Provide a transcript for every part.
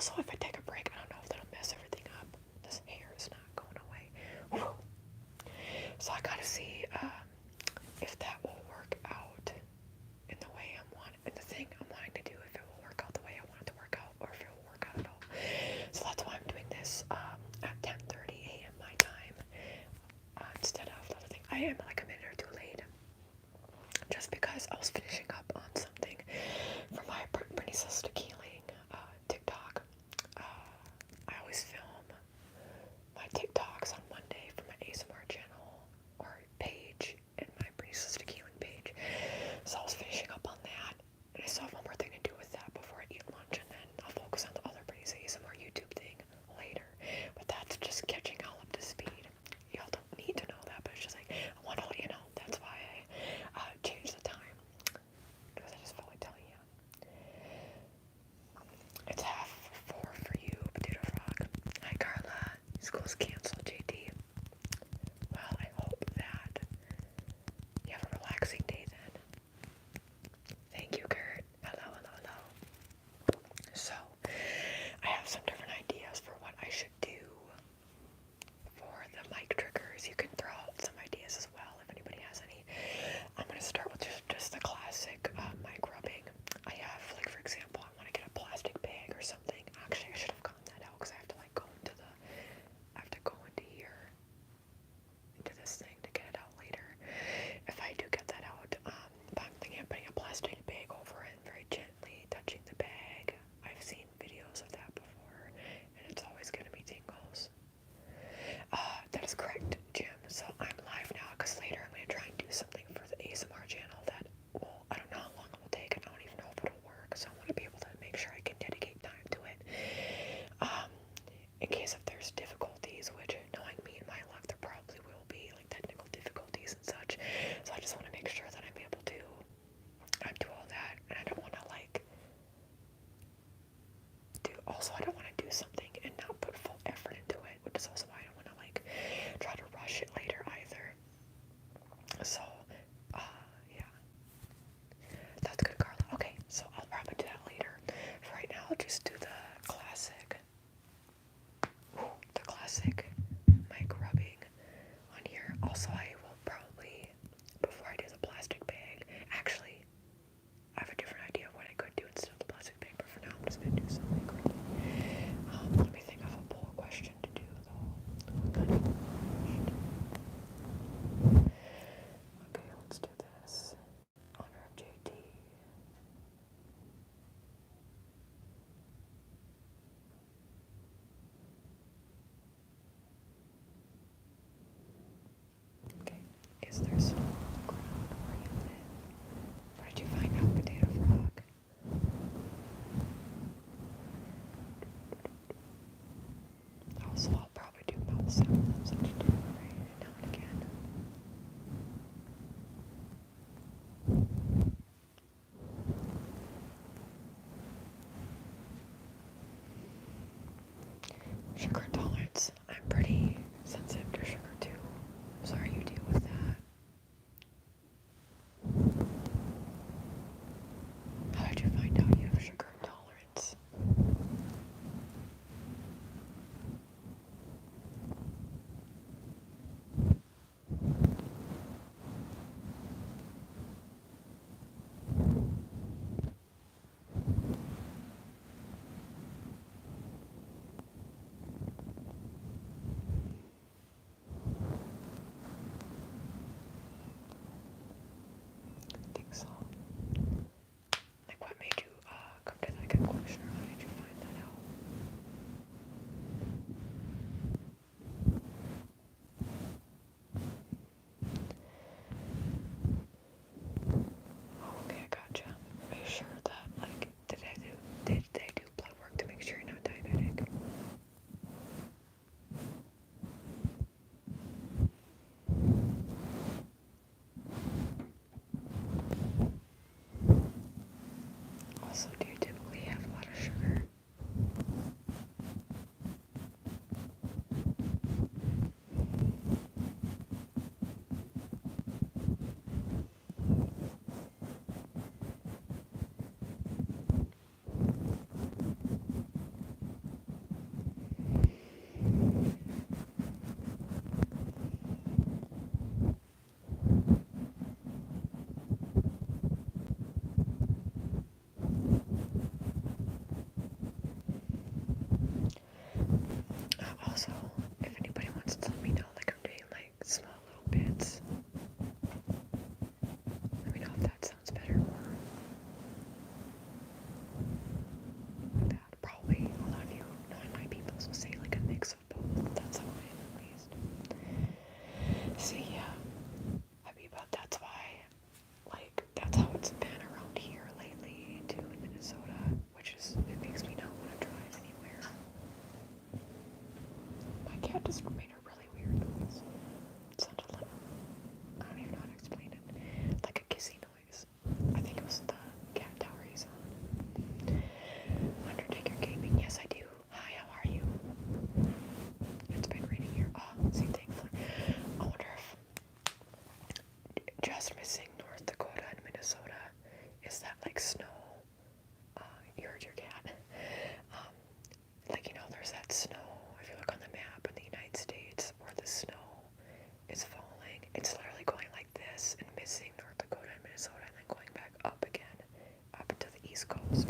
Also, if I take a break, I don't know if that'll mess everything up. This hair is not going away. Whew. So I gotta see if that will work out in the way in the thing I'm wanting to do, if it will work out the way I want it to work out, or if it will work out at all. So that's why I'm doing this at 10:30 a.m. my time instead of the other thing. I am like a minute or two late, just because I was finishing up on something for my Brittney sister healing TikTok. I always film my TikToks on Monday for my ASMR channel or page and my Brittney sister healing page. So I was finishing up on that, and I still have one more thing to do with that before I eat lunch, and then I'll focus on the other Brittney's ASMR YouTube thing later. But that's just catching all up to speed. Y'all don't need to know that, but it's just like, I want to let you know. That's why I changed the time, because I just felt like telling you. It's 4:30 for you, Potato Frog. Hi, Carla. School's canceled, JD. Well, I hope that you have a relaxing day then. Thank you, Kurt. Hello, hello, hello. So, I have some different ideas for what I should do for the mic triggers. You can throw out some ideas as well if anybody has any. I'm going to start with just the classic mic rubbing. I have, like, for example, I want to get a plastic bag or something. Actually, I should have gotten that out because I have to, like, go into here, into this thing to get it out later. If I do get that out, I'm thinking of putting a plastic bag over it and very gently touching the bag. I've seen videos of that before, and it's always gonna be tingles. That is correct, Jim. So I'm live now because later I'm gonna try and do something for the ASMR channel that will, I don't know how long it will take, and I don't even know if it'll work. So I want to be able to make sure I can dedicate time to it. In case if there's difficulties, which knowing me and my luck, there probably will be, like technical difficulties and such. So I just want to make sure that I'm able to do all that, and I don't want to I don't want to do something and not put full effort into it, which is also why I don't want to try to rush it later either. So, yeah. That's good, Carla. Okay, so I'll probably do that later. For right now, I'll just do the classic mic rubbing on here. Also, I will probably, before I do the plastic bag, actually, I have a different idea of what I could do instead of the plastic bag, but for now, I'm just going to do some mic rubbing. Let me think of a poll question to do, though. Okay, let's do this. Honor of JD. Okay, is there snow on the ground where you live? What did you find out, Potato Frog? Also, I'll probably do mouth sounds such too, right? Now and again. Sugar tolerance. I'm pretty sensitive to sugar too. I'm sorry you deal with that. East Coast.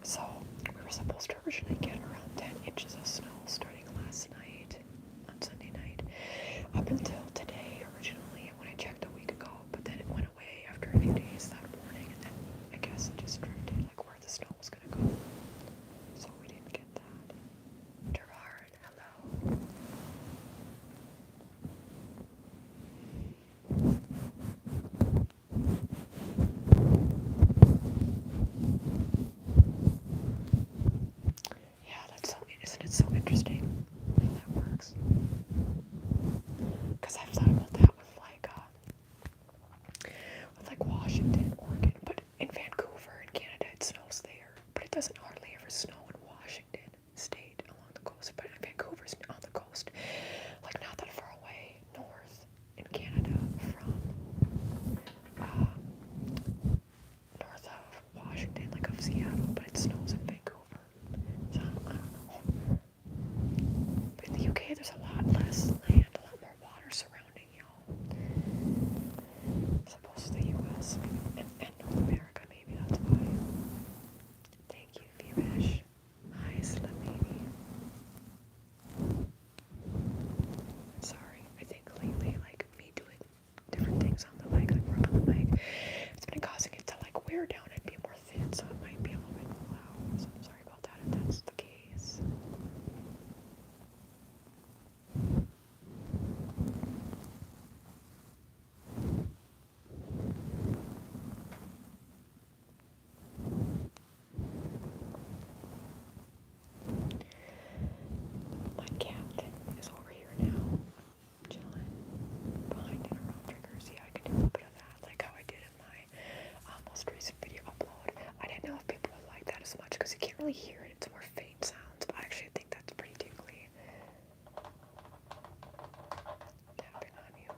So we were supposed to originally get around 10 inches of snow starting last night, on Sunday night, up until today originally when I checked a week ago, but then it went away after a few days that morning, and then I guess it just drifted like where the snow was gonna go. So we didn't get that. Gerard, hello. Yeah, that's so, isn't it so interesting how that works? Because I've thought about that with like Washington, Oregon, but in Vancouver in Canada it snows there, but it doesn't hardly ever snow in Washington State along the coast. But Vancouver's on the coast, like not that far away north in Canada from north of Washington, like of Seattle, but it snows in Vancouver. So I don't know. But in the UK there's a lot less land, a lot more water surrounding y'all. As opposed to the US and North America, maybe that's why. Thank you, Vivesh. Hi, Slim Baby. Sorry, I think lately, like me doing different things on the mic, like work on the mic, it's been causing it to like wear down and be more thin, so it might be a little bit loud. So I'm sorry about that if that's the case. My cat is over here now, chilling behind in her own triggers. Yeah, I can do a little bit of that, like how I did in my most recent video upload. I didn't know if people would like that as much because you can't really hear it. It's more faint sounds, but I actually think that's pretty tingly. Tapping on you.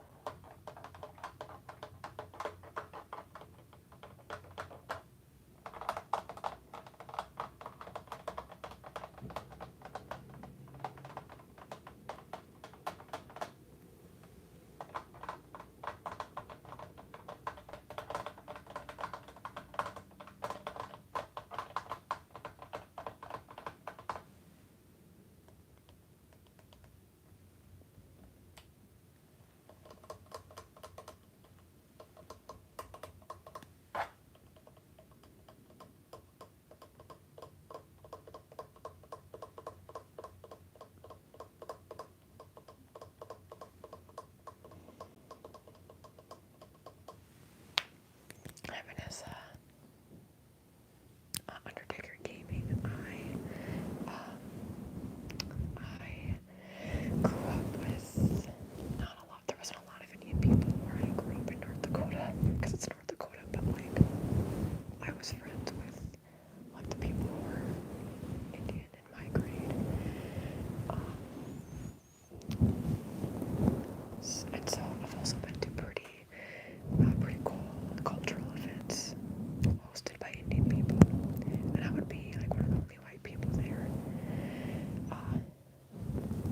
Hi, Vanessa. Undertaker Gaming. I grew up with not a lot. There wasn't a lot of Indian people where I grew up in North Dakota, because it's North Dakota. But like, I was friends with like the people who were Indian in my grade. And so I've also been to pretty cool cultural events hosted by Indian people, and I would be like one of the only white people there,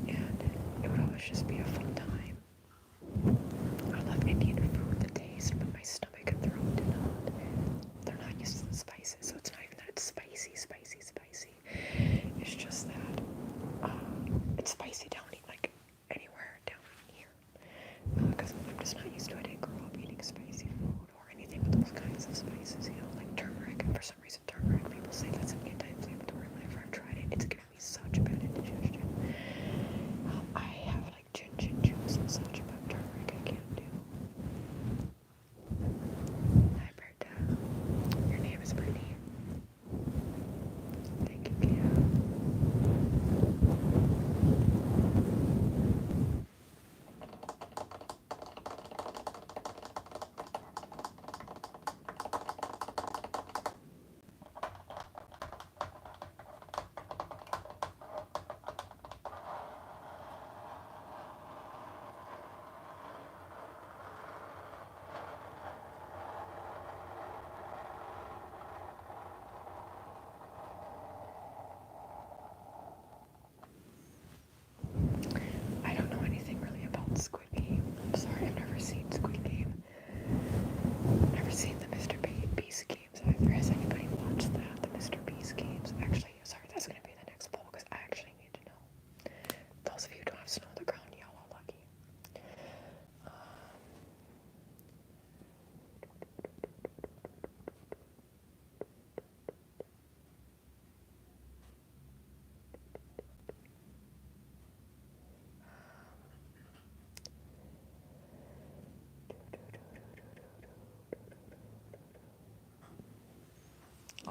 and it would always just be a fun time. I love Indian food, the taste, but my stomach and throat did not. They're not used to the spice.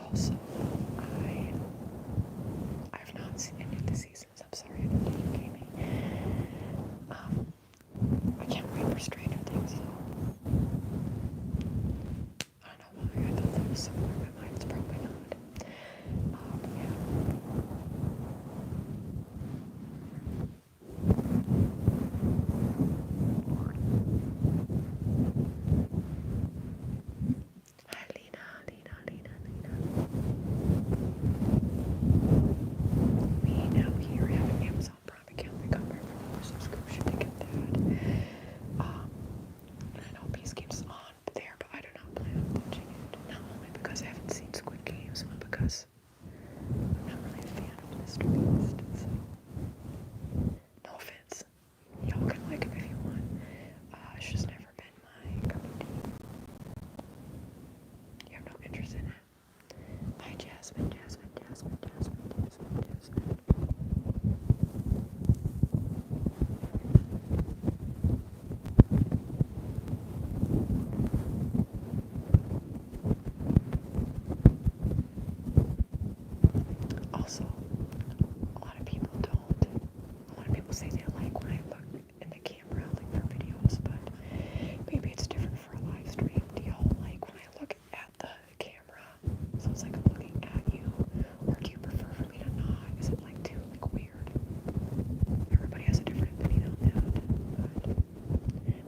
Also, I have not seen any of the seasons. I'm sorry, I didn't do gaming. I can't wait for Stranger Things though. I don't know why. I thought that was somewhere in my mind. It's probably not. Yeah. Hi, Lena. We now here have an Amazon Prime account. We got my regular subscription to get that. And I know Peace Games is on there, but I do not plan on watching it. Not only because I haven't seen Squid Games, but because I'm not really a fan of Mr. Beast. So, no offense. Y'all can like him if you want. It's just never been my cup of tea. You have no interest in it. Hi, Jasmine. Also, a lot of people don't. A lot of people say they like when I look in the camera, like for videos, but maybe it's different for a live stream. Do y'all like when I look at the camera? So it's like I'm looking at you, or do you prefer for me to not? Is it like too like weird? Everybody has a different opinion on that. But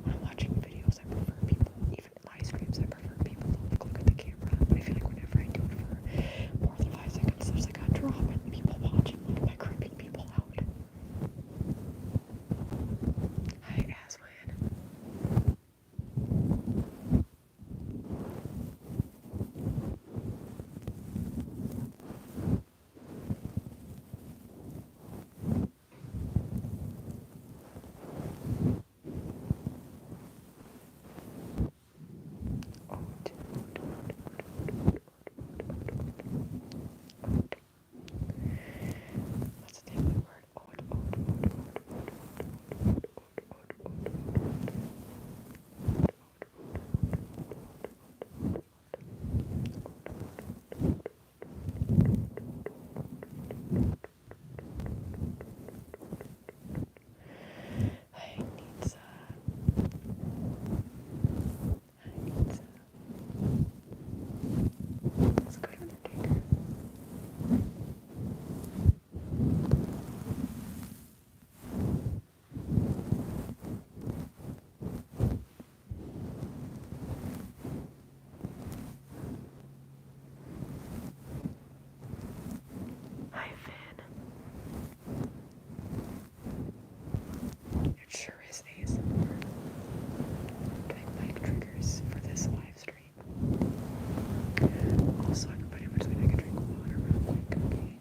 when I'm watching videos, I prefer people, even live streams, I prefer people to like look at the camera. I feel like whenever I do it for more than 5 seconds, there's like a drop in people watching, like am I creeping people out? Hi, Aslan. What's the name of the word? I need Let's go to Undertaker. Hi, Finn. It sure is ASMR. Doing mic triggers for this live stream. Also, everybody, I'm just gonna take a drink of water real quick, okay?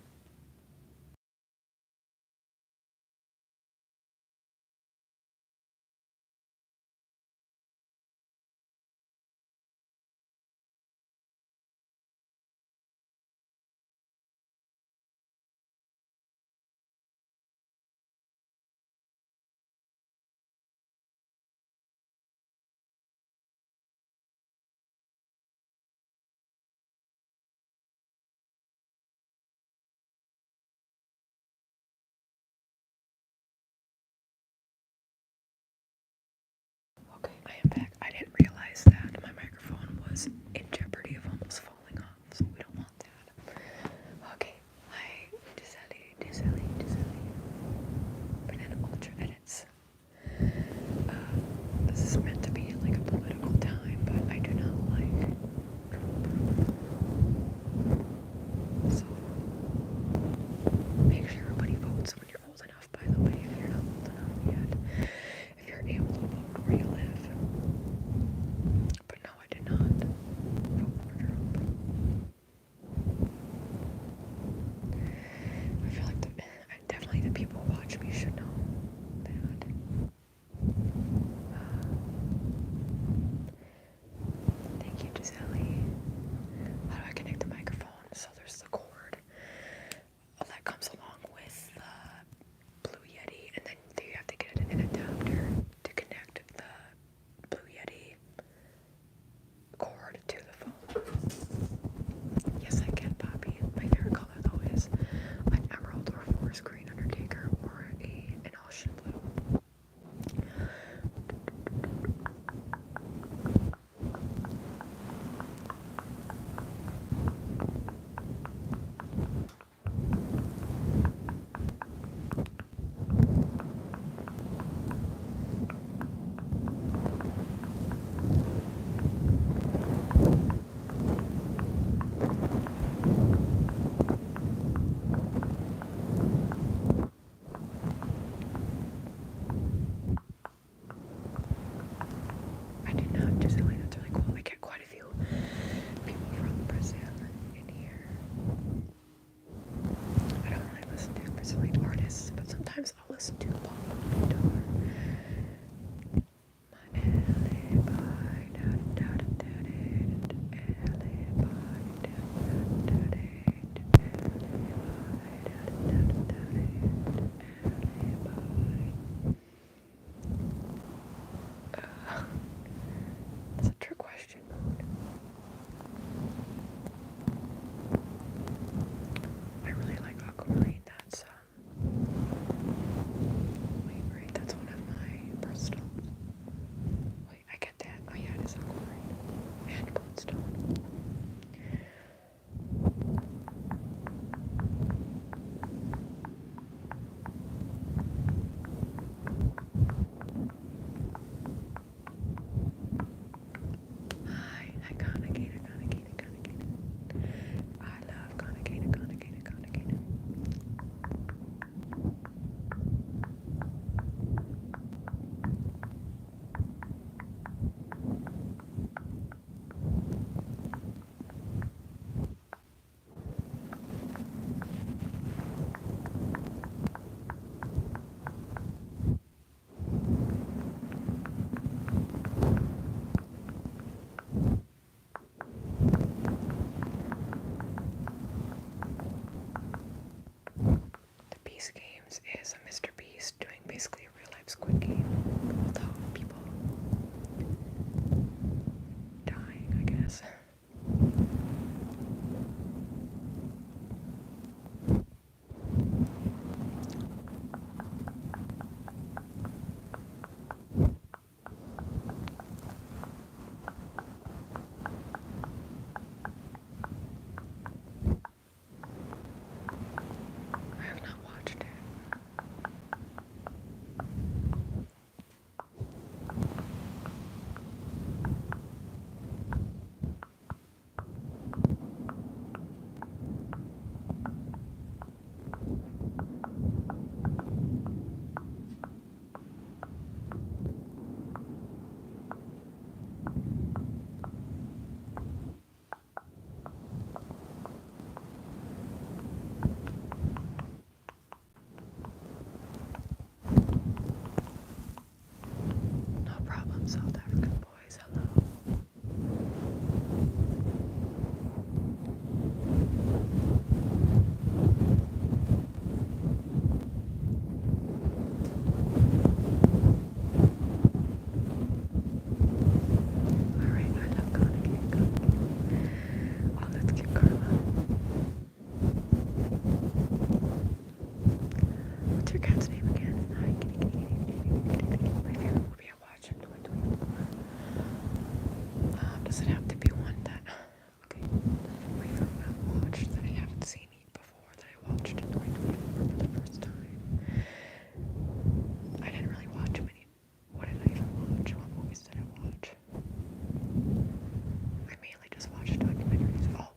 listen to Paul guitar. My alibi, That's a trick question. I really like Aquamarine. That's wait, right, that's one of my personal. Wait, I get that. Oh yeah, it is Aquamarine. And Bloodstone. Hi, Conagata. I love Conagata. The Beast Games is a Mr. Beast doing basically a real life Squid Game without people dying, I guess. I have not watched it. No problem, South African boys. Hello. Alright, I love Conagata. Oh, let's get Karma. What's your cat's name again? Hi, kitty. My favorite movie I watched in 2024. Does it have to be one that... Okay, my favorite one I watched that I haven't seen before, that I watched in 2024 for the first time. I didn't really watch many. What did I even watch? What movies did I watch? I mainly just watched documentaries. Oh.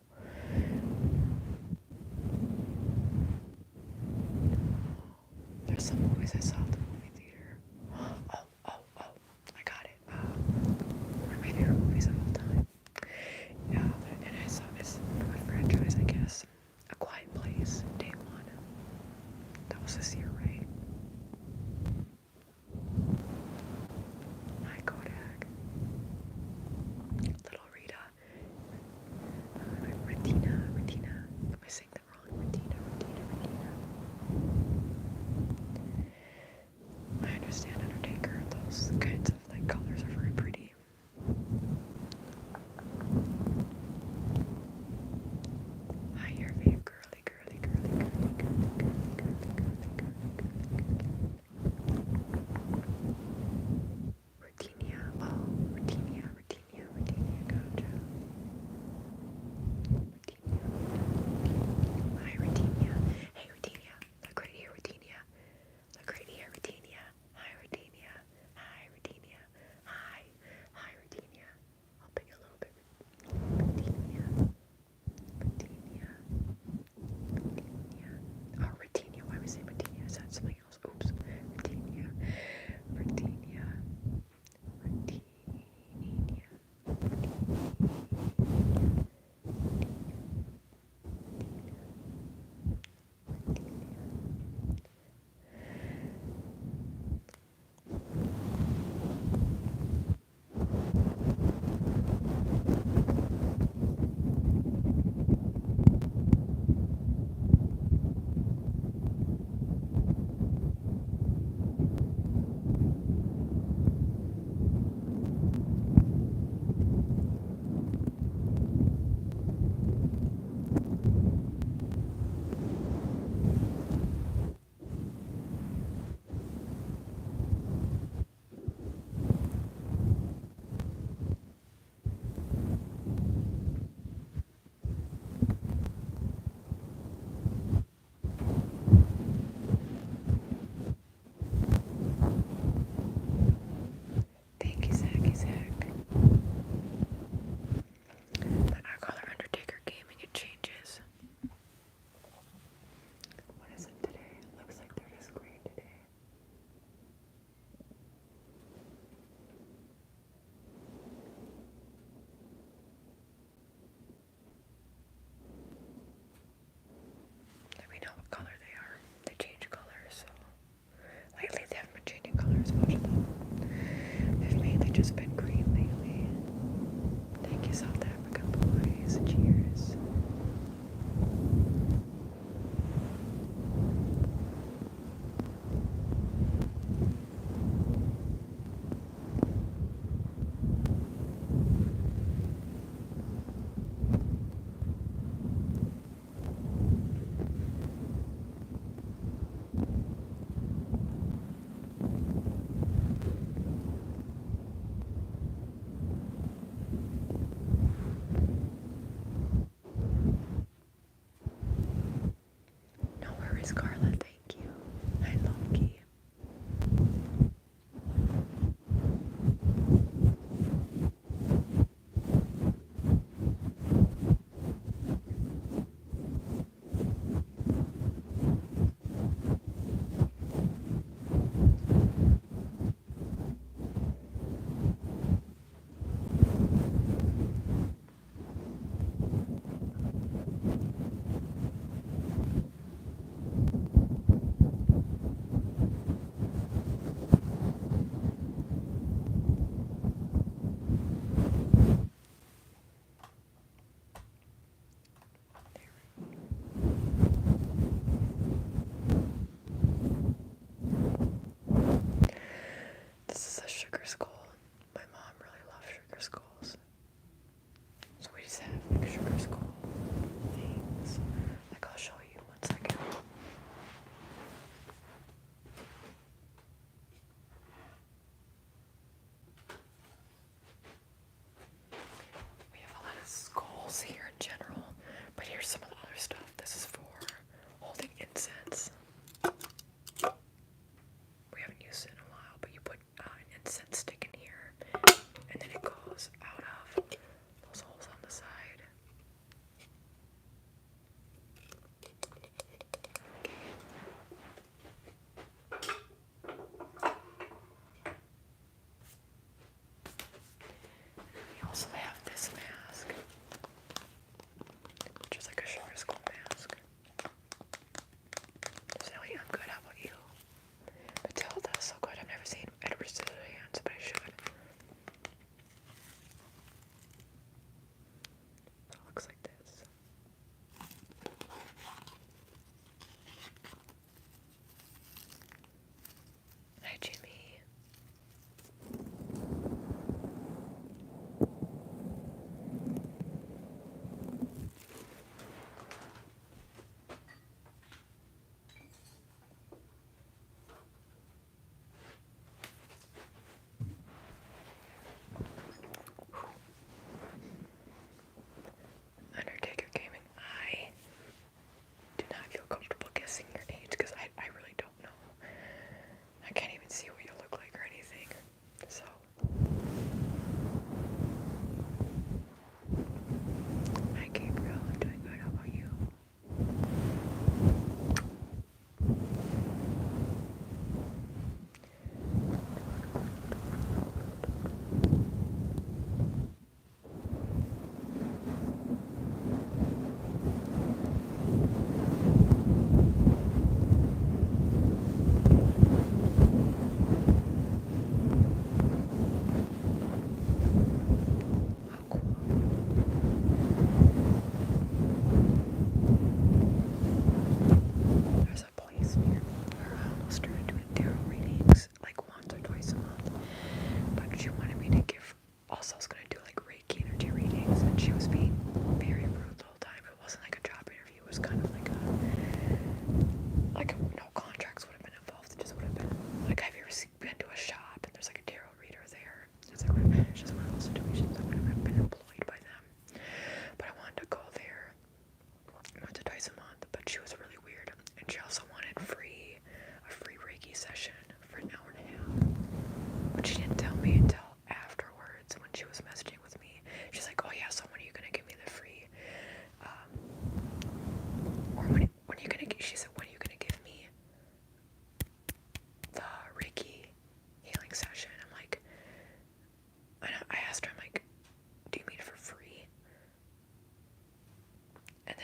There's some movies I saw at the movie theater. Oh. I got it. One of my favorite movies of all time. Yeah, and I saw this franchise, I guess. A Quiet Place, day one. That was this year, right? Hi, Kodak. Little Rita. Retina. Am I saying that wrong? Retina. I understand Undertaker. Those kinds of like colors are very pretty. Hi, your fave girly.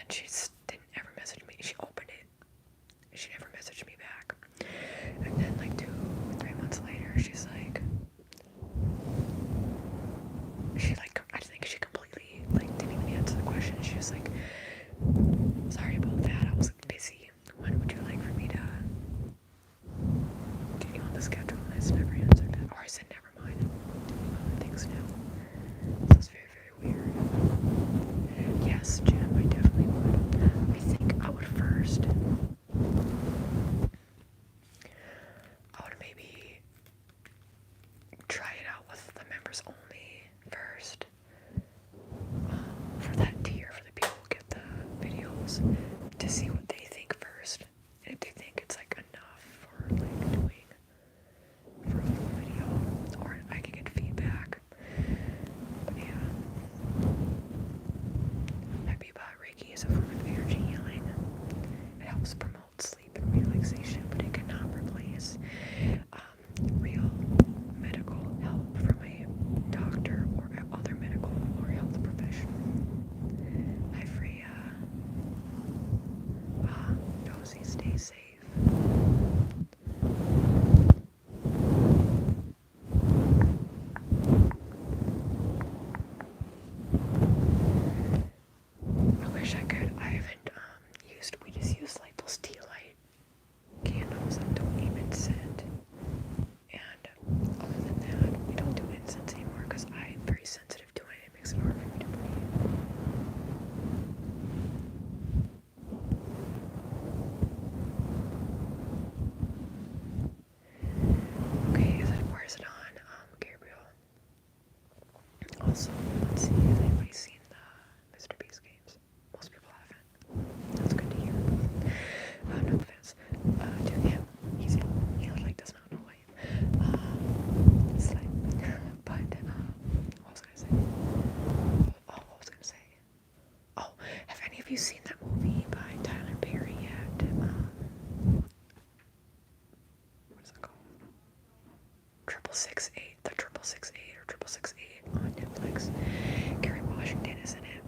she didn't ever message me. She opened it. She never messaged me back. And then like 2-3 months later, she's like, I think she completely like didn't even answer the question. She was like, sorry about that. I was busy. When would you like for me to get you on the schedule? And I just never answered it. Or I said never mind. Things new. So it's very, very weird. Yes, Jim, I definitely would. I think I would first. I would maybe try it out with the members only first. For that tier, for the people who get the videos, to see what they think first. And if they think it's like enough for like doing for a full video, or I can get feedback. But yeah. Happy Reiki is a form of energy healing. It helps promote sleep and relaxation, but it cannot replace real medical help from a doctor or other medical or health professional. Hi Freya. Josie, stay safe. I wish I could. I haven't we just use like those tea light candles that don't even scent. And other than that, we don't do incense anymore because I'm very sensitive to it. It makes it hard for me to breathe. Okay, where is it on? Gabriel. Also, let's see if anybody's seen the Mr. Beast games. Most people haven't. That's good to hear. No offense to him. He literally does not know who I am. It's like, but, what was I gonna say? What was I gonna say? Oh, have any of you seen that movie by Tyler Perry yet? What is it called? 666, the 666 or 666 on Netflix. Gary Washington is in it.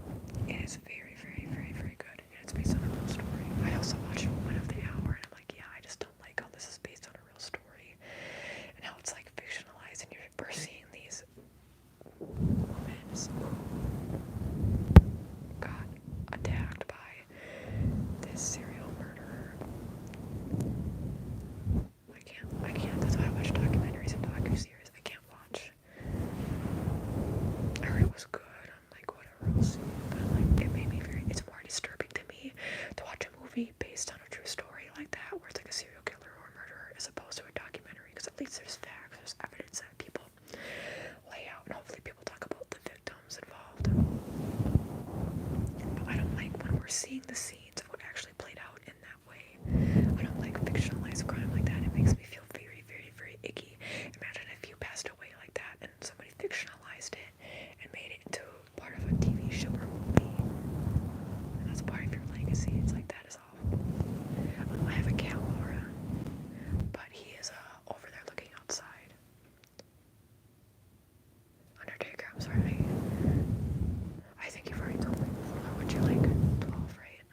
It is very, very, very, very good. And it's based on a real story. I also watched Woman of the Hour, and I'm like, yeah, I just don't like how this is based on a real story. And how it's like fictionalized, and we're seeing these women who got attacked by this serial murderer. I can't, that's why I watch documentaries and docuseries. I can't watch. I heard it was good. I'm like, whatever, I'll see. But like, it's more disturbing to me to watch a movie based on a true story like that, where it's like a serial killer or a murderer, as opposed to a documentary, because at least there's facts, there's evidence that people lay out, and hopefully people talk about the victims involved. But I don't like when we're seeing the scenes of what actually played out in that way. I don't like fictionalized crime like that. It makes me feel very, very, very icky. Imagine if you passed away like that and somebody fictionalized it and made it into part of a TV show or movie. And that's part of your legacy. It's like, that is awful. I have a cat, Laura, but he is over there looking outside. Undertaker, I'm sorry. I think you've already told me before. Would you like 12, right?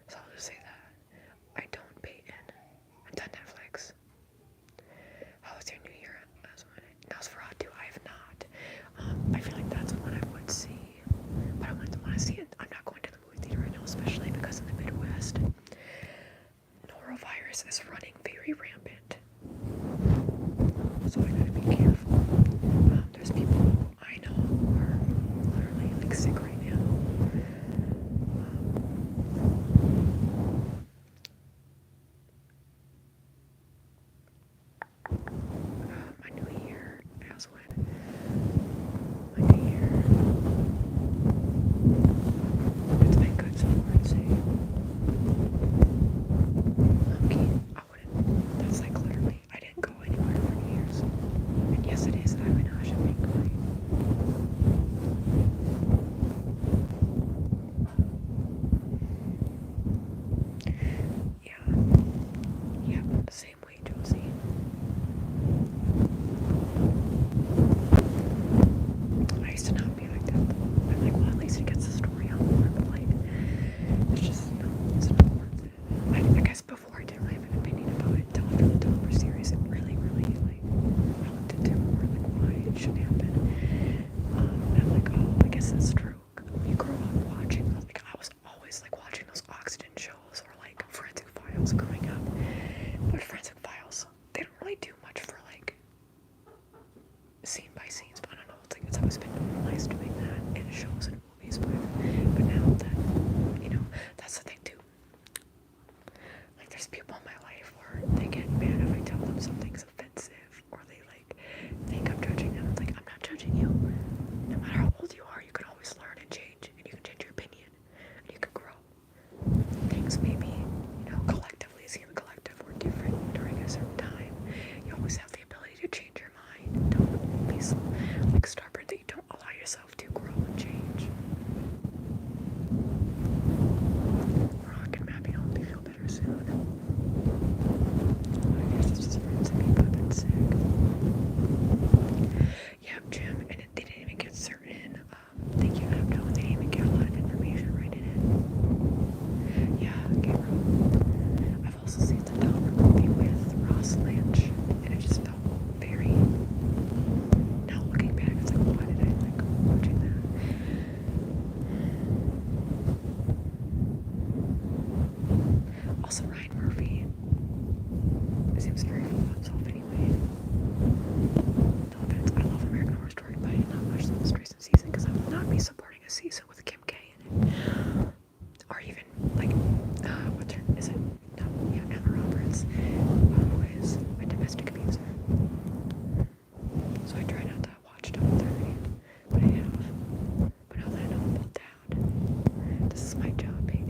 So I'll just say that. I don't pay in. I've done Netflix. How was your New Year? Nosferatu, I have not. I feel like that's one I would see. But I want to see it. I'm not going to the movie theater right now, especially because in the Also, Ryan Murphy seems very full of himself anyway. No offense, I love American Horror Story, but I did not watch the most recent season because I will not be supporting a season with Kim K in it. Or even, like, what's her, is it? No, yeah, Emma Roberts, who is a domestic abuser. So I try not to watch stuff with her, but I have. But now that I know about that, this is my job, Peyton.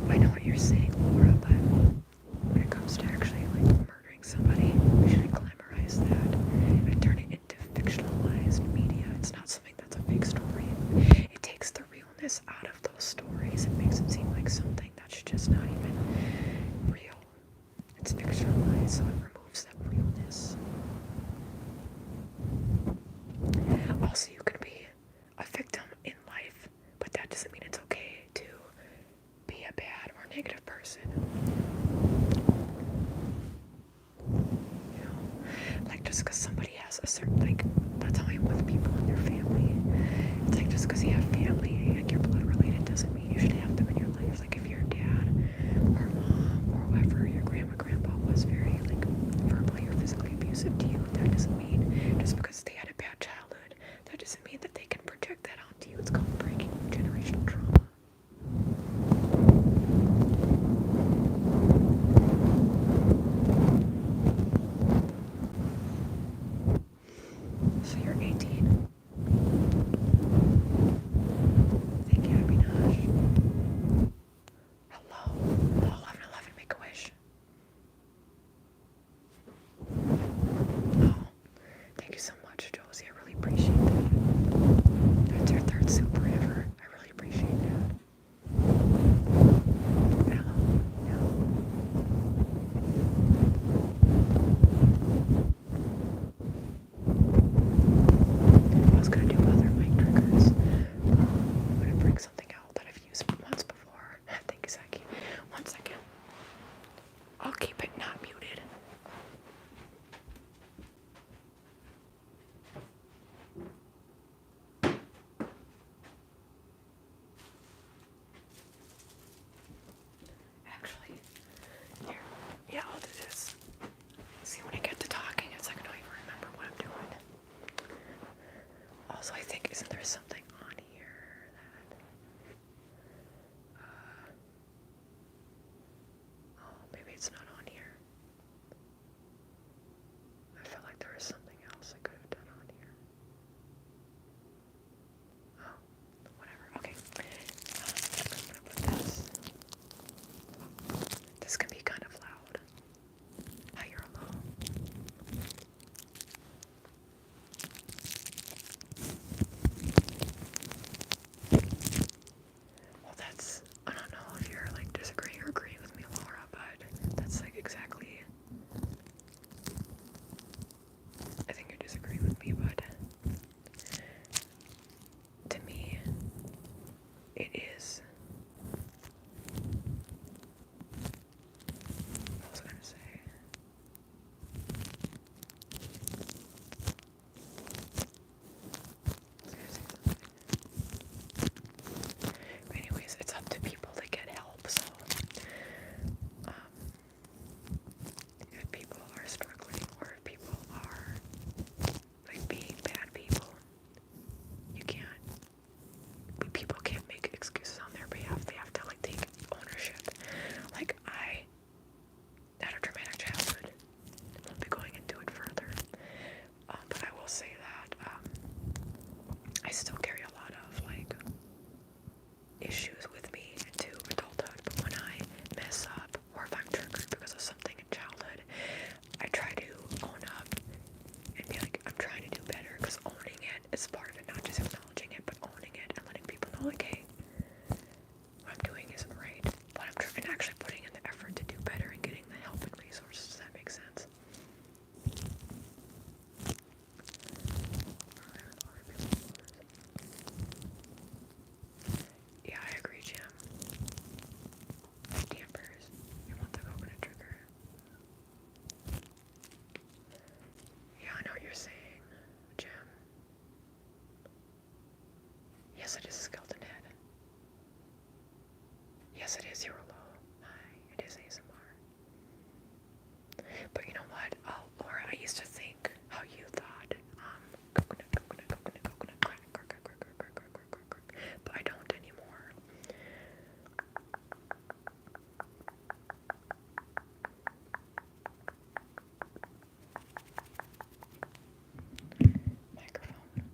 I know what you're saying, Laura, but when it comes to actually, like, murdering somebody, we shouldn't glamorize that and turn it into fictionalized media. It's not something that's a fake story. It takes the realness out of those stories. It makes it seem like something that's just not even real. It's fictionalized, so it removes that realness. Also, you can be a victim in life, but that doesn't mean it's okay to be a bad or negative person. You know, like just because somebody has a certain, like, that's how I am with people in their family. It's like just because you have family, like you're blood related, doesn't mean you should have them in your life. Like if your dad or mom or whoever, your grandpa was very like verbally or physically abusive to you, that doesn't mean just because they had a bad childhood, that doesn't mean that they can project that onto you. It's called breaking generational trauma. So you're 18. Thank you, Abinash. Hello. 1111, make a wish. Oh, thank you so much, Josie. I really appreciate that. That's your third super ever. I really appreciate that. Hello. Yeah. I was gonna do other mic triggers. I'm gonna bring something out that I've used once before. Thank you, Zaki. 1 second. I'll keep it not muted. Actually, here. Yeah, I'll do this. See, when I get to talking, it's like I don't even remember what I'm doing. Also, I think, isn't there something on here that, oh, maybe it's not on here. I felt like there was something else I could have done on here. Oh, whatever. Okay. I'm gonna put this. This can be kind of loud. Hi, you're alone. Well, that's, I don't know if you're like disagreeing or agreeing with me, Laura, but that's like exactly, I think you're disagreeing with me, but to me, it is, what was I gonna say? Anyways, it's up to people to get help, so if people are struggling or if people are like being bad people, you can't, people can't make excuses on their behalf. They have to like take ownership. Like I had a traumatic childhood. I won't be going into it further, but I will say that I still carry a lot of like issues with me into adulthood. But when I mess up or if I'm triggered because of something in childhood, I try to own up and be like, I'm trying to do better, because owning it is part of it, not just acknowledging it, but owning it and letting people know, like, hey, what I'm doing isn't right, but I'm trying, and actually putting in the effort to do better and getting the help and resources. Does that make sense? Yeah, I agree, Jim. Dampers. You want the coconut trigger? Yeah, I know what you're saying, Jim. Yes, it is a skill Yes, it is. You're low. Hi, it is ASMR. But you know what? Laura, I used to think how you thought. Coconut, coconut, coconut, coconut, crack, crack, crack, crack, crack, crack, crack, crack, crack. But I don't anymore. Microphone.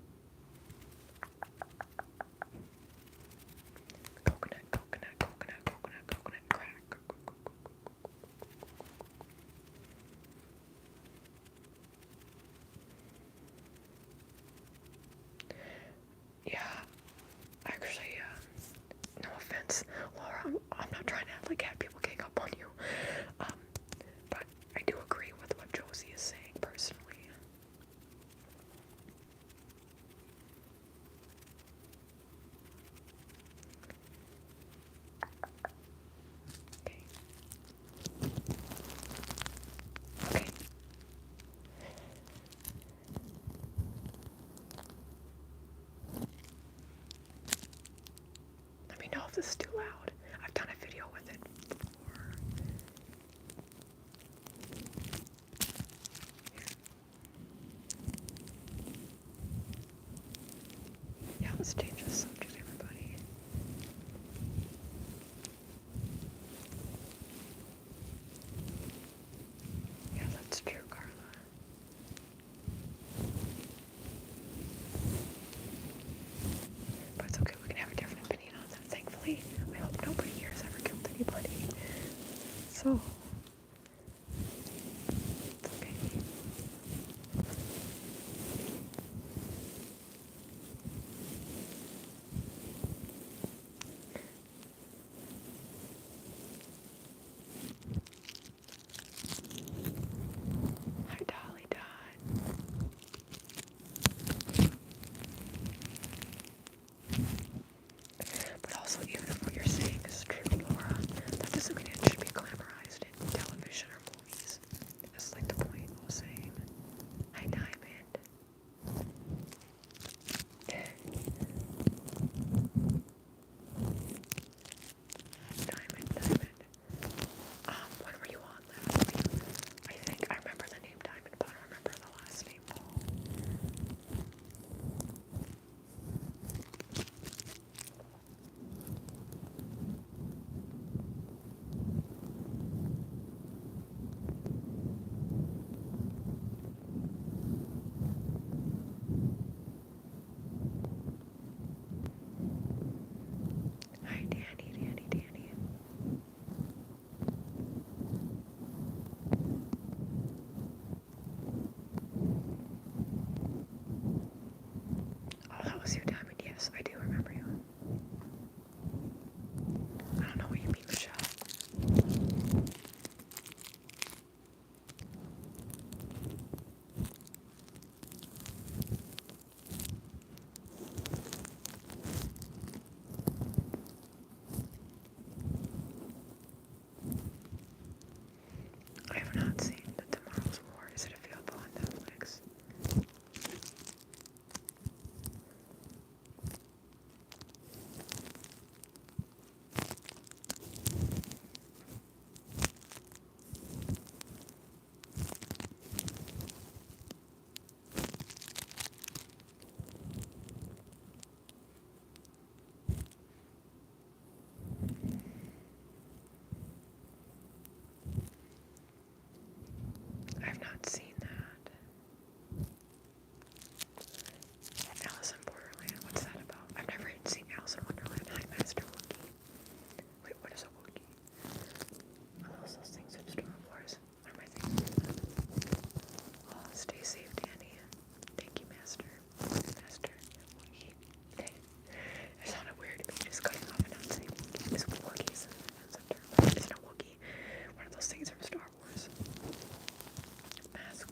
Coconut, coconut, coconut, coconut, coconut, crack. Yeah, actually, no offense, Laura, I'm not trying to like have people gang up on you, but I do agree with what Josie is saying personally. Okay. Okay. Let me know if this is too loud. I've done a video with it before. Yeah, let's change the subject, everybody. Yeah, that's true, Carla. But it's okay, we can have a different opinion on that. Thankfully, I hope nobody here has ever killed anybody. So, it's okay. Hi, Dolly Dot. But also, even if what you're saying is true, Laura, that doesn't mean it should be glamorized in television or movies. That's like the point I was saying. Hi, Diamond. Diamond. When were you on last week? I think I remember the name Diamond, but I don't remember the last name. Hi, Danny. Oh, that was you, Diamond. Yes, I do remember you. I don't know what you mean, Michelle. I have not seen The Tomorrow's War. Is it available on Netflix? I have not seen that. Alice in Borderland. What's that about? I've never even seen Alice in Wonderland. Hi, Master Wookie. Wait, what is a Wookie? Are those things in Star Wars? What am I thinking? Oh, stay safe, Danny. Thank you, Master. Master Wookie. It sounded weird to me just cutting off and not saying Wookie. Is Wookie is a term? Isn't a Wookie one of those things from Star Wars? Mask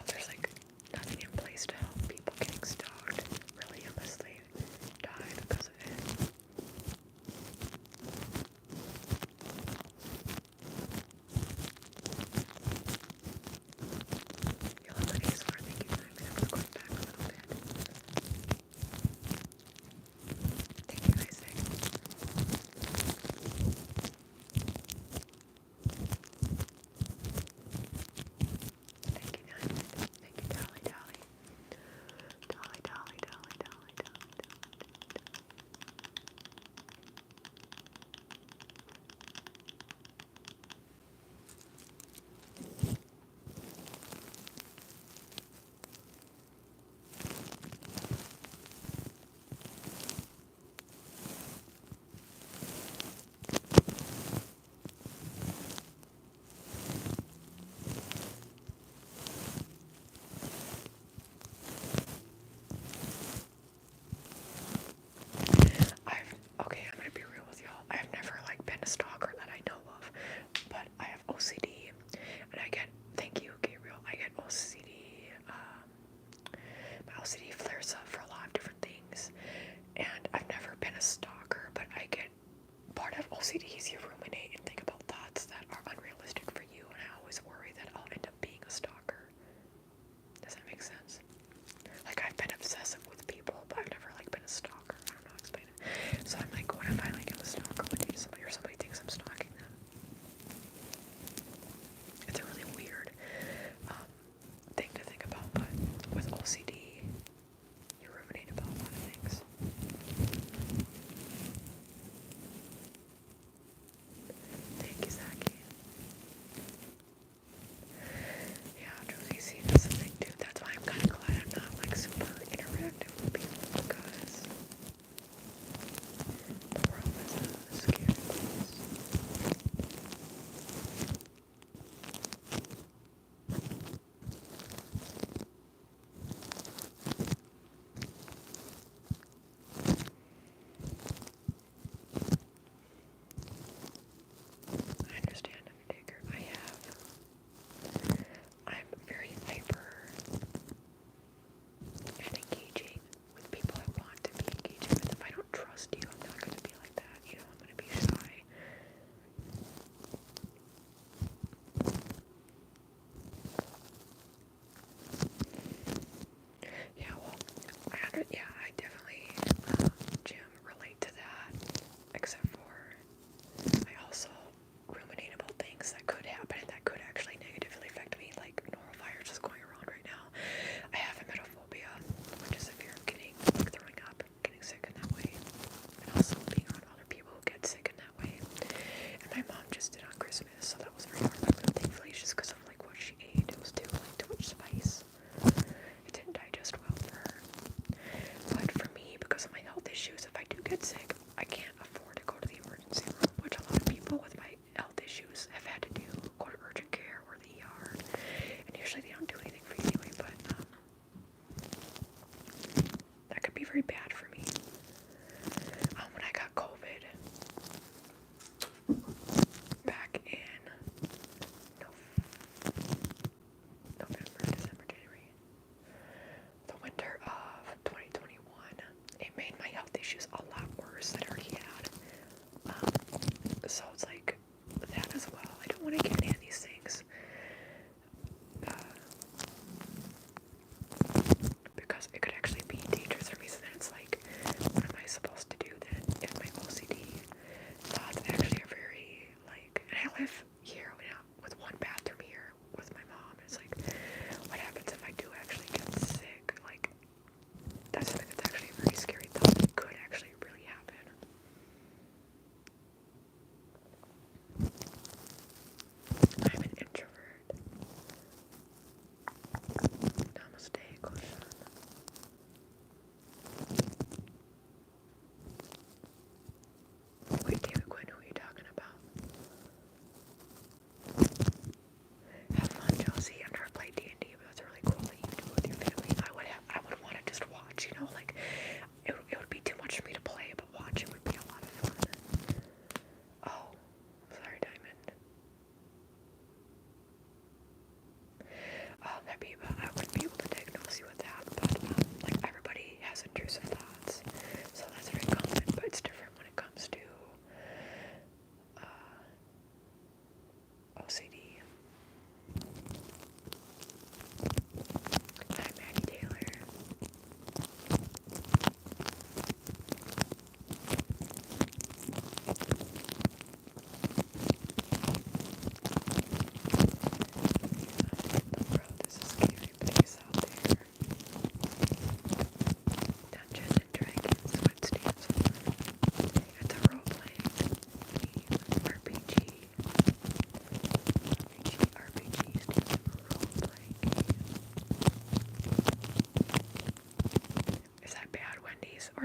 there's like nothing in place to help people getting stalked, really, unless they die because of it. You love my ASMR, thank you. I'm gonna have to go back a little bit. Thank you, Isaac. Thank you, Diamond. Thank you, Dolly.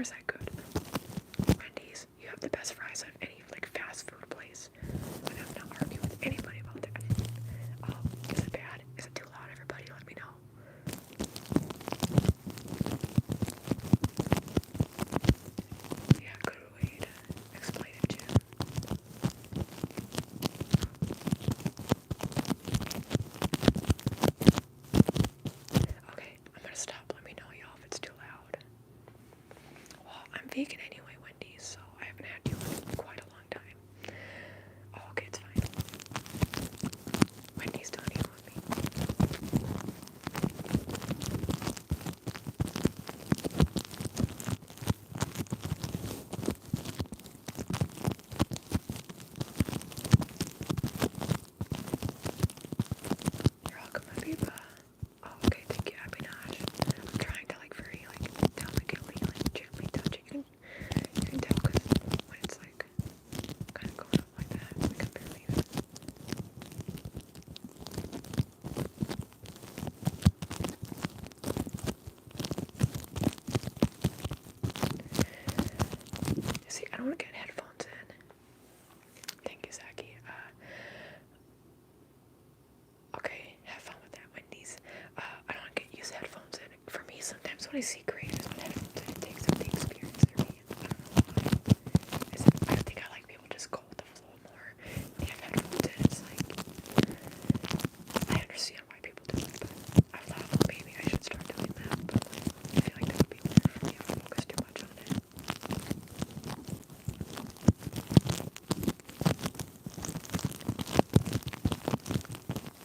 course I could. Wendy's, you have the best fries of any like fast food place. And I'm not arguing with anybody about that. Is it bad? Is it too loud? Everybody, let me know. Yeah, good way to explain it, Jim. Okay, I'm gonna stop. Let me know, y'all, if it's too loud. Well, I'm vegan anyway, Wendy's, so I haven't had you in quite a long time. Oh, okay, it's fine. Wendy's don't eat with me. You're welcome, my people. Oh, okay, thank you, Abinaj. I'm trying to like very like delicately, like gently touch it. You can tell because when it's like kind of going up like that, I can barely even. See, I don't want to get headphones in. Thank you, Zaki. Okay, have fun with that, Wendy's. I don't want to use headphones in. For me, sometimes when I see creators with headphones in, it takes up the experience for me. I don't know why. I think I like people just go with the flow more. When you have headphones in, it's like, I understand why people do it, but I thought, well, maybe I should start doing that, but I feel like that would be weird for me to focus too much on it.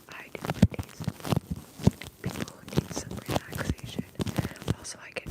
I do Wendy's. People who need some relaxation. Also, I get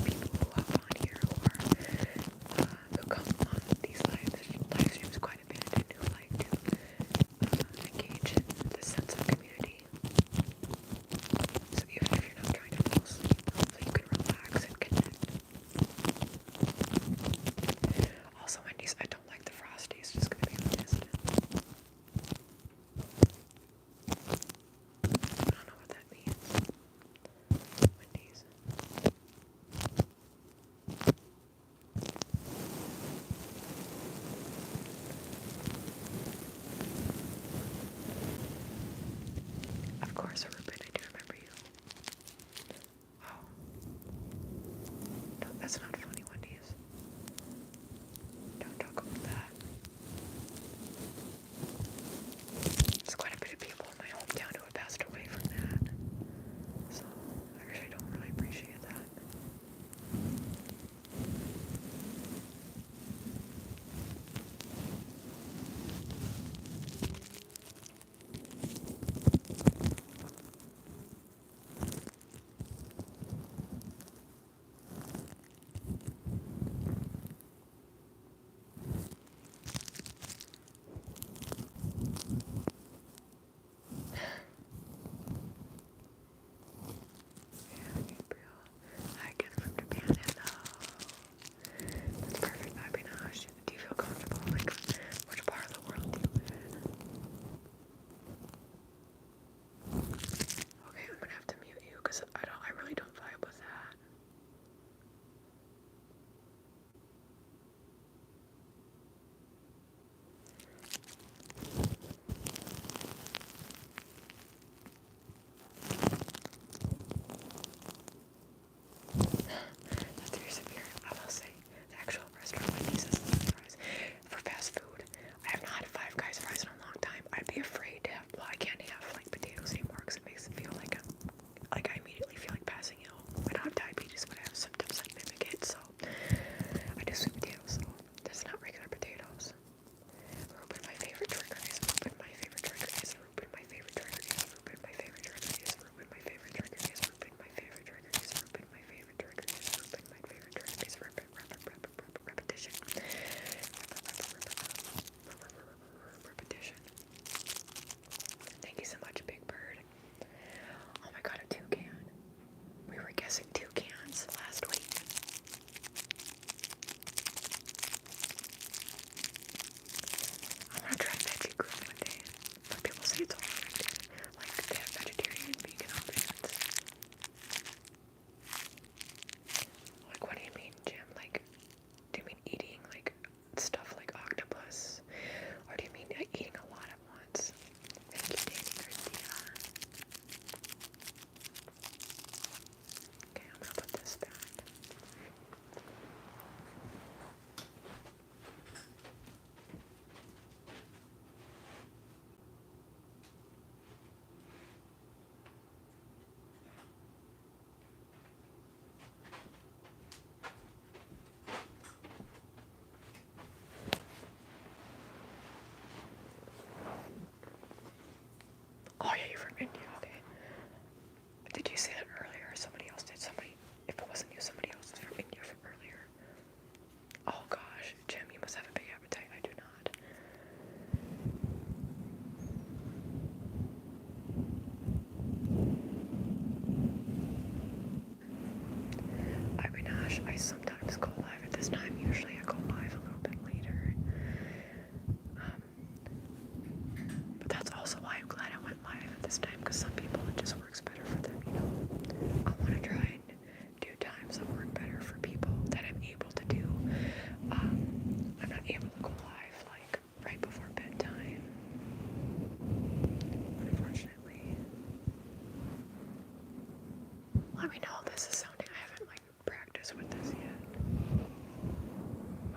let me know how this is sounding. I haven't like practiced with this yet.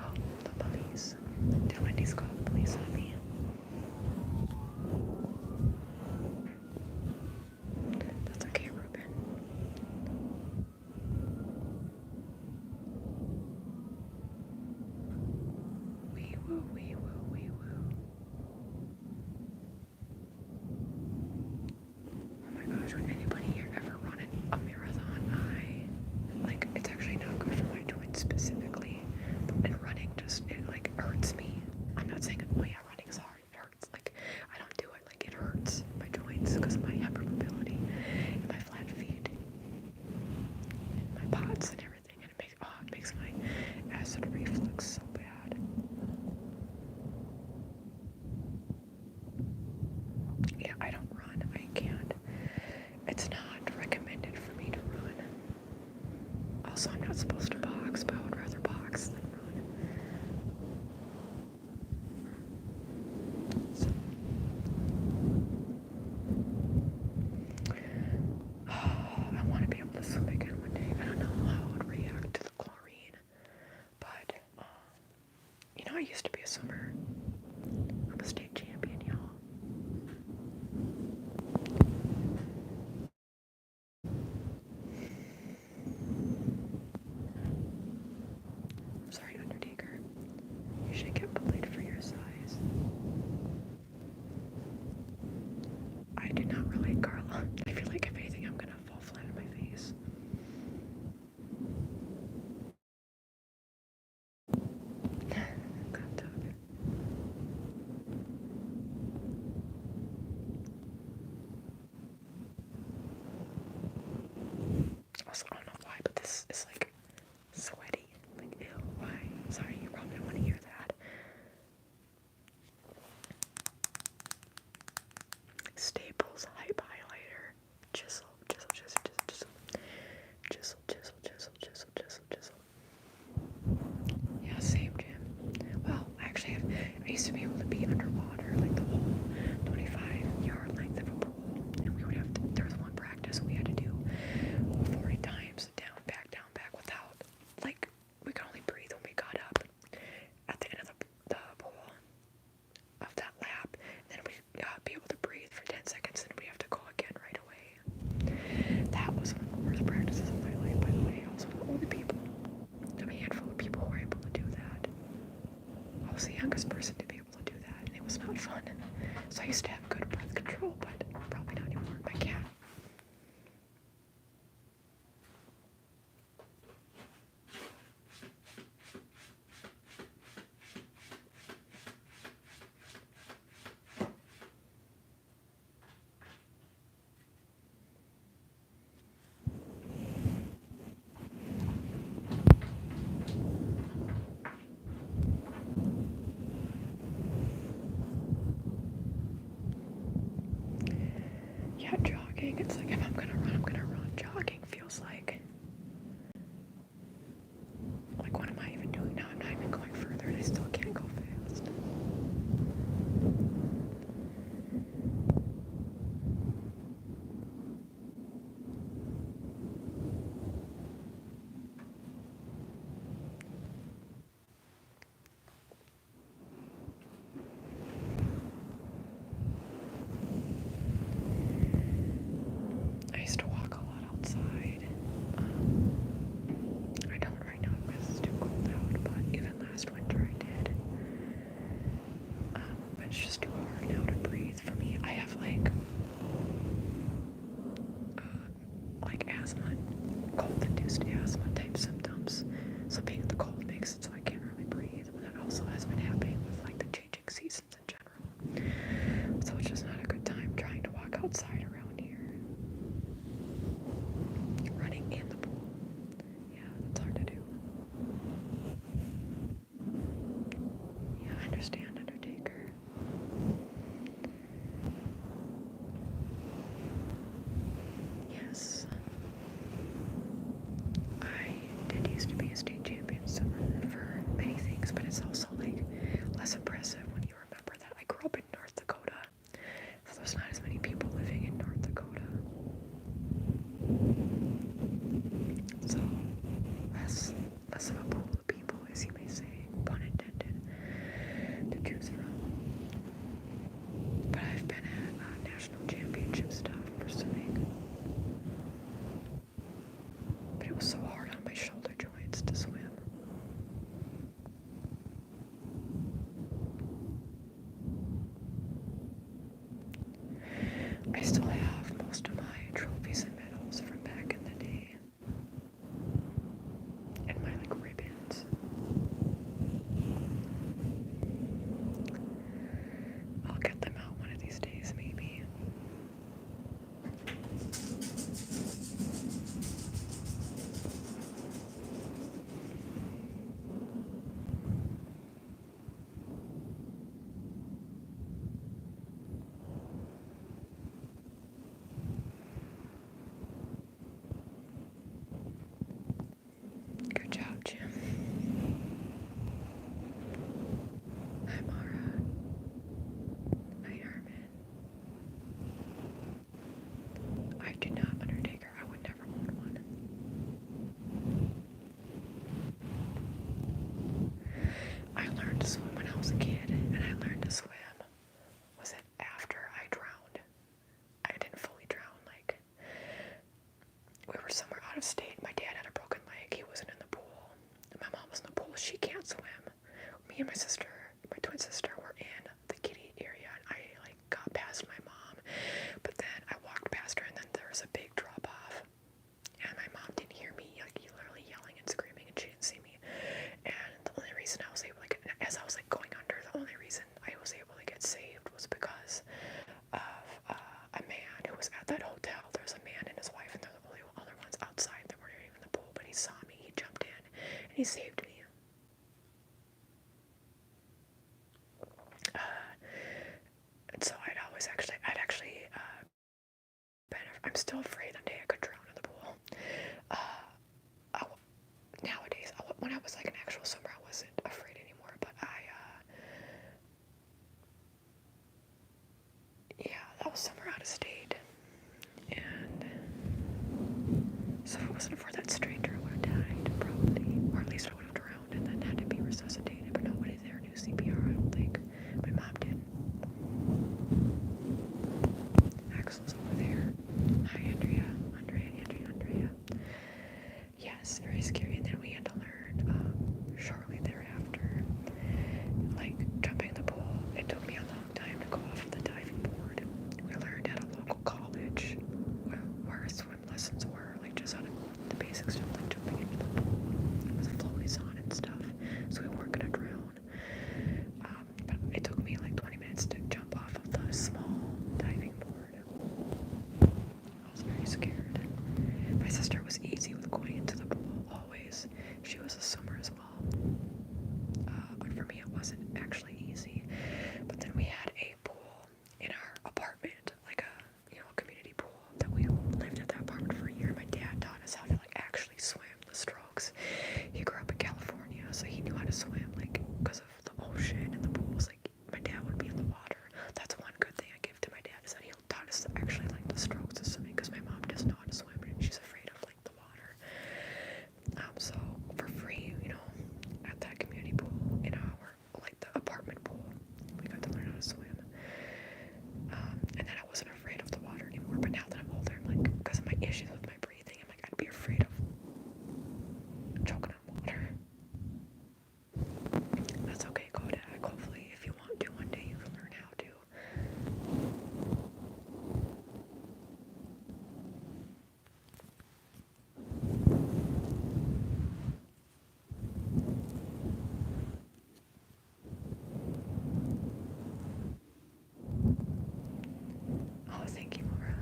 Oh, the police. Did Wendy's call the police on me? That's okay, Ruben. Wee woo, wee woo, wee woo. Oh my gosh, would anybody here ever run a marathon? Like, it's actually not good for my joints specifically. And running just, it like hurts me. I'm not saying, oh yeah, running's hard. It hurts. Like, I don't do it. Like, it hurts my joints because of my hypermobility and my flat feet and my POTS and everything. And it makes my acid reflux so bad. Yeah, I don't run. I can't. It's not recommended for me to run. Also, I'm not supposed to box, but I would rather box than run. So, I want to be able to swim again one day. I don't know how I would react to the chlorine, but you know, I used to be a swimmer. I'm a state champion, y'all. Sorry, Undertaker. You should get bullied for your size. I do not relate, Carla. I feel like if anything, I'm gonna fall flat on my face. God, Doug. Also, I don't know why, but this is like sweaty. Like, ew, why? Sorry, you probably don't want to hear that. Staples Hype Highlighter. Chisel, chisel, chisel, chisel, chisel. Chisel, chisel, chisel, chisel, chisel, chisel. Yeah, same, Jim. Well, actually, I used to be able to be underwater, like the whole 25-yard length of a pool. And we would have to, there was one practice we had to do 40 times down, back, without, like, we could only breathe when we got up at the end of the pool of that lap. And then we'd be able to breathe for 10 seconds, and we have to go again right away. That was one of the worst practices of my life, by the way. I was one of the only people, a handful of people who were able to do that. I was the youngest person to be able to do that, and it was not fun. So I used to have good breath control, but probably not anymore. My cat. Yeah, jogging. It's like if I'm gonna run, I'm gonna run. Jogging feels like what am I even doing now? I'm not even going further, and I still can't go fast. I used to walk a lot outside. I don't right now because it's too cold out, but even last winter I did. But it's just too hard now to breathe for me. I have like asthma, cold-induced asthma type symptoms. So being in the cold makes it so I can't really breathe. But that also has been happening with like the changing seasons in general. So it's just not a good time trying to walk outside around here. Running in the pool. Yeah, that's hard to do. Yeah, I understand, Undertaker. Yes. I did used to be a state champion swimmer for out of state. My dad had a broken leg. He wasn't in the pool. My mom was in the pool. She can't swim. Me and my sister, my twin sister, were in the kiddie area, and I like got past my mom, but then I walked past her, and then there was a big drop off, and my mom didn't hear me, like literally yelling and screaming, and she didn't see me. And the only reason I was able, like, as I was like going under, the only reason I was able to get saved was because of a man who was at that hotel. There was a man and his wife, and the only other ones outside that weren't even in the pool. But he saw me, he jumped in, and he saved me. And so I'd actually been, I'm still afraid one day I could drown in the pool. Nowadays, when I was like an actual swimmer, I wasn't afraid anymore, but yeah, that was somewhere out of state, and so if it wasn't for that stranger, I would have died, probably, or at least I would have drowned and then had to be resuscitated, but nobody there knew CPR, I don't think. My mom did. Axel's over there. Hi, Andrea. Yes, very scary, and then we had to learn, shortly thereafter, like, jumping in the pool. It took me a long time to go off of the diving board. We learned at a local college where swim lessons were, like, just out of the basic stuff, like jumping into the pool with floaties on and stuff, so we weren't gonna drown. But it took me like 20 minutes to jump off of the small diving board. I was very scared. My sister was easy with going into the pool, always. She was a swimmer as well. But for me, it wasn't actually easy. But then we had a pool in our apartment, like a community pool that we lived at that apartment for a year. My dad taught us how to like actually swim the strokes. He grew up in California, so he knew how to swim, like, because of the ocean and the pools. Like, my dad would be in the water. That's one good thing I give to my dad, is that he taught us actually like the strokes of swimming, because my mom doesn't know how to swim and she's afraid of like the water. So for free, at that community pool in our like the apartment pool, we got to learn how to swim. And then I wasn't afraid of the water anymore. But now that I'm older, I'm like, because of my issues with my breathing, I'm like, I'd be afraid of choking on water. That's okay, Kodak. Hopefully, if you want to, one day you can learn how to. Oh, thank you, Laura.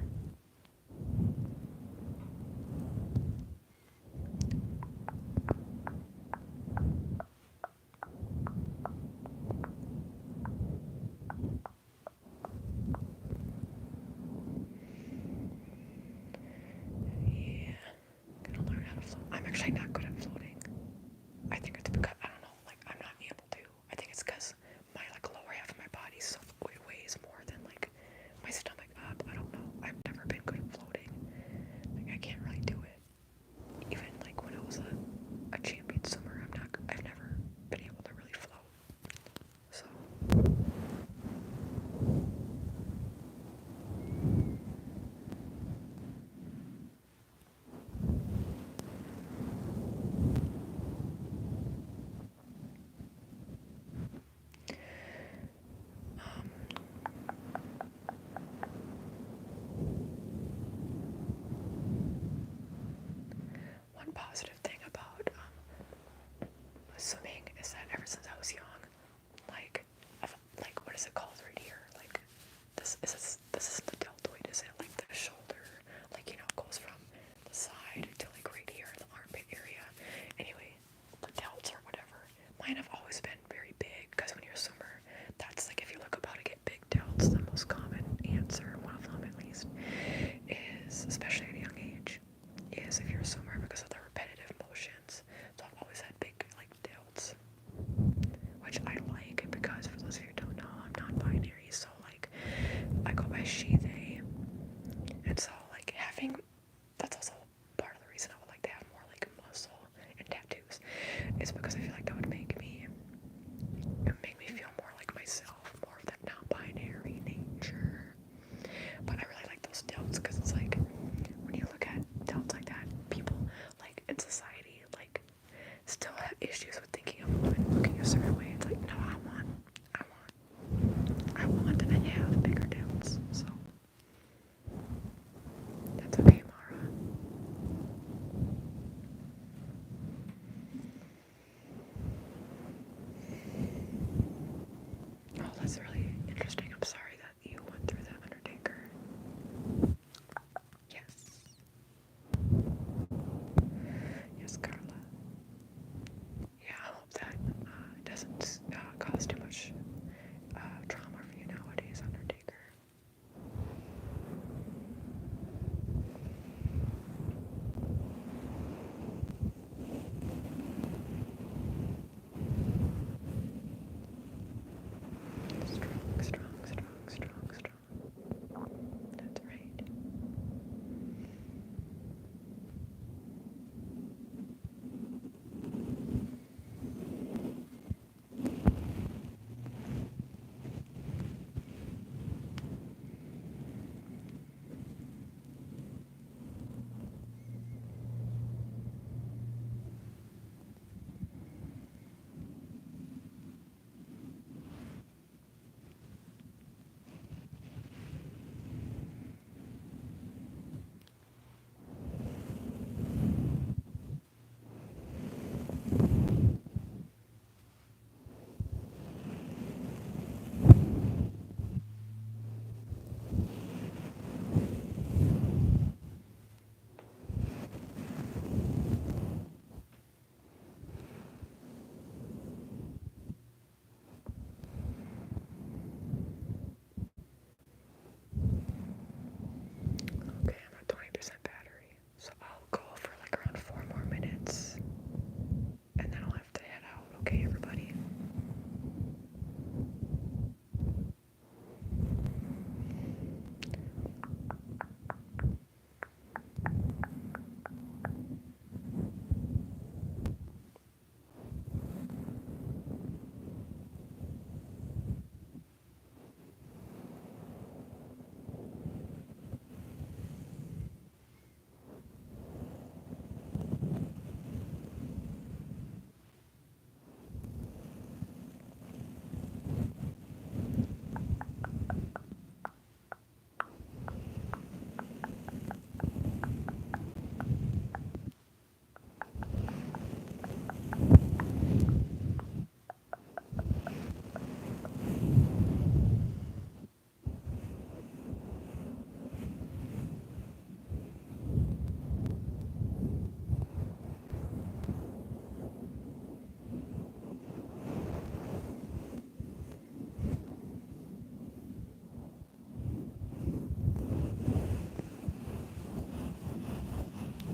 Yeah, gonna learn how to float. I'm actually not good at floating. I think it's because, I don't know, like, I'm not able to. I think it's because my, like, lower half of my body weighs more than, like, my stomach up. I don't know. I've never been good at floating. Like, I can't really do it. Even, like, when I was a champion swimmer, I've never been able to really float. So. issues with thinking of a woman looking a certain way. It's like, no, I want to have bigger tits. So that's okay, Mara. Oh, that's really interesting. I'm sorry that you went through that, Undertaker. Yes. Yes, Carla. Yeah, I hope that doesn't cause too much trauma for you nowadays, Undertaker. Strong. That's right. Okay, I'm at 20% battery, so I'll go for like around 4 more minutes, and then I'll have to head out. Okay, everybody?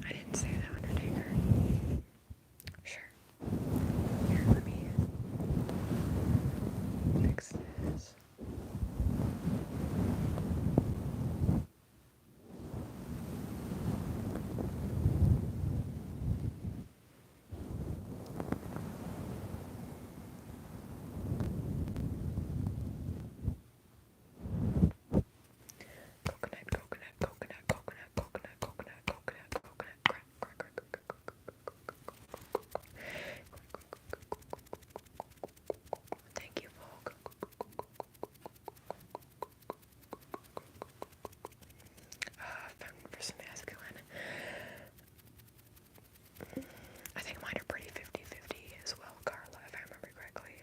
I didn't say that, Undertaker. Sure. Here, let me fix this. Thank you, Vogue. For some masculine. I think mine are pretty 50-50 as well, Carla, if I remember correctly.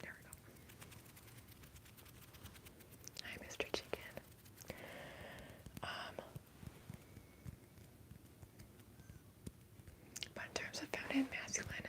There we go. Hi, Mr. Chicken. But in terms of feminine and masculine,